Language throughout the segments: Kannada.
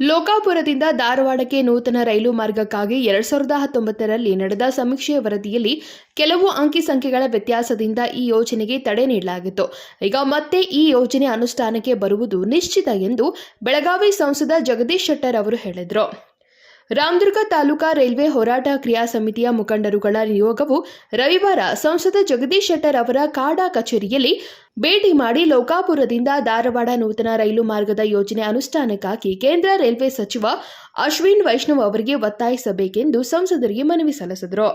ಲೋಕಾಪುರದಿಂದ ಧಾರವಾಡಕ್ಕೆ ನೂತನ ರೈಲು ಮಾರ್ಗಕ್ಕಾಗಿ 2019ರಲ್ಲಿ ನಡೆದ ಸಮೀಕ್ಷೆಯ ವರದಿಯಲ್ಲಿ ಕೆಲವು ಅಂಕಿ ಸಂಖ್ಯೆಗಳ ವ್ಯತ್ಯಾಸದಿಂದ ಈ ಯೋಜನೆಗೆ ತಡೆ ನೀಡಲಾಗಿತ್ತು. ಈಗ ಮತ್ತೆ ಈ ಯೋಜನೆ ಅನುಷ್ಠಾನಕ್ಕೆ ಬರುವುದು ನಿಶ್ಚಿತ ಎಂದು ಬೆಳಗಾವಿ ಸಂಸದ ಜಗದೀಶ್ ಶೆಟ್ಟರ್ ಅವರು ಹೇಳಿದರು. ರಾಮದುರ್ಗ ತಾಲೂಕಾ ರೈಲ್ವೆ ಹೋರಾಟ ಕ್ರಿಯಾ ಸಮಿತಿಯ ಮುಖಂಡರುಗಳ ನಿಯೋಗವು ರವಿವಾರ ಸಂಸದ ಜಗದೀಶ್ ಶೆಟ್ಟರ್ ಅವರ ಕಾಡಾ ಕಚೇರಿಯಲ್ಲಿ ಭೇಟಿ ಮಾಡಿ ಲೋಕಾಪುರದಿಂದ ಧಾರವಾಡ ನೂತನ ರೈಲು ಮಾರ್ಗದ ಯೋಜನೆ ಅನುಷ್ಠಾನಕ್ಕಾಗಿ ಕೇಂದ್ರ ರೈಲ್ವೆ ಸಚಿವ ಅಶ್ವಿನ್ ವೈಷ್ಣವ್ ಅವರಿಗೆ ಒತ್ತಾಯಿಸಬೇಕೆಂದು ಸಂಸದರಿಗೆ ಮನವಿ ಸಲ್ಲಿಸಿದರು.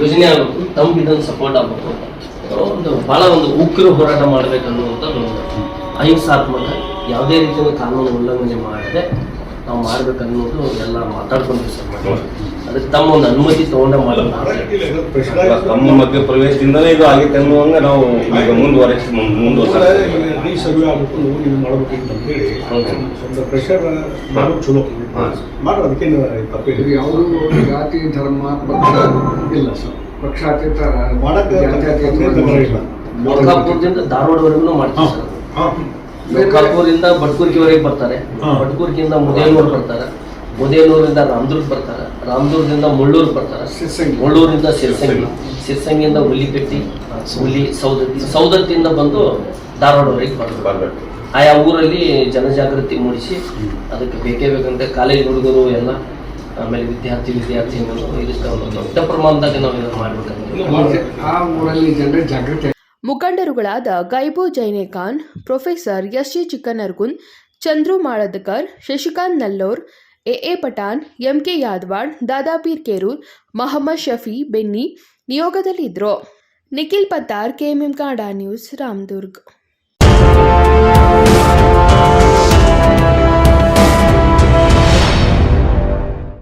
ಯೋಜನೆ ಆಗಬೇಕು, ತಮ್ಗೆ ಸಪೋರ್ಟ್ ಆಗಬೇಕು, ಬಹಳ ಉಗ್ರ ಹೋರಾಟ ಮಾಡಬೇಕನ್ನುವಂಥ ಅಹಿಂಸಾತ್ಮಕ ಯಾವುದೇ ರೀತಿಯ ಕಾನೂನು ಉಲ್ಲಂಘನೆ ಮಾಡದೆ ನಾವು ಮಾಡ್ಬೇಕನ್ನೋದು ಎಲ್ಲ ಮಾತಾಡ್ಕೊಂಡಿವಿ ಸರ್. ಅದಕ್ಕೆ ತಮ್ಮ ಒಂದು ಅನುಮತಿ ತಗೊಂಡ ಮಾಡೋದು ತಮ್ಮ ಮಧ್ಯ ಪ್ರವೇಶದಿಂದಲೇ ಇದು ಆಗಿತ್ತು ಅನ್ನುವಂಗೆ ನಾವು ಈಗ ಮುಂದುವರಿಸ್ತಾರೆ. ಯಾವುದು ಜಾತಿ ಧರ್ಮ ಇಲ್ಲ ಸರ್, ಪಕ್ಷಾತೀತ ಲೋಕಾಪುರದಿಂದ ಧಾರವಾಡವರೆಗೂ ಮಾಡ್ತೀವಿ ಸರ್. ಲೋಕಾಪುರದಿಂದ ಬಟ್ಕೂರ್ಗಿವರೆಗೆ ಬರ್ತಾರೆ, ಬಟ್ಕೂರ್ಗಿಂದ ಮುದೇನೂರು ಬರ್ತಾರೆ, ಮುದೇನೂರಿಂದ ರಾಮದುರ್ಗ ಬರ್ತಾರೆ, ರಾಮದುರ್ಗದಿಂದ ಮುಳ್ಳೂರು ಬರ್ತಾರೆ, ಮುಳ್ಳೂರಿಂದ ಸಿರ್ಸಂಗಿ, ಸಿರ್ಸಂಗಿಯಿಂದ ಹುಲಿಪೆಟ್ಟಿ, ಹುಲಿ ಸೌದತ್ತಿಯಿಂದ ಬಂದು ಧಾರವಾಡವರೆಗೆ ಬರ್ಬೇಕು. ಆಯಾ ಊರಲ್ಲಿ ಜನಜಾಗೃತಿ ಮೂಡಿಸಿ ಅದಕ್ಕೆ ಬೇಕೇ ಬೇಕಂತ ಕಾಲೇಜ್ ಹುಡುಗರು ಎಲ್ಲ, ಆಮೇಲೆ ವಿದ್ಯಾರ್ಥಿನಿಗಳು ಇದಕ್ಕೆ ದೊಡ್ಡ ಪ್ರಮಾಣದಾಗ ನಾವು ಇದನ್ನು ಮಾಡ್ಬೇಕಂತ ಆ ಊರಲ್ಲಿ ಜನರ ಜಾಗೃತಿ. ಮುಖಂಡರುಗಳಾದ Gaibu Jainekhan, professor S G. Chikkanargun, Chandru Maladakar, Shashikant Nallor, A Pathan, M K Yadawad, Dadapeer Kerur, Mohammed Shafi Benni ನಿಯೋಗದಲ್ಲಿದ್ದರು. Nikhil Pattar, KMM Kannada news, Ramdurg.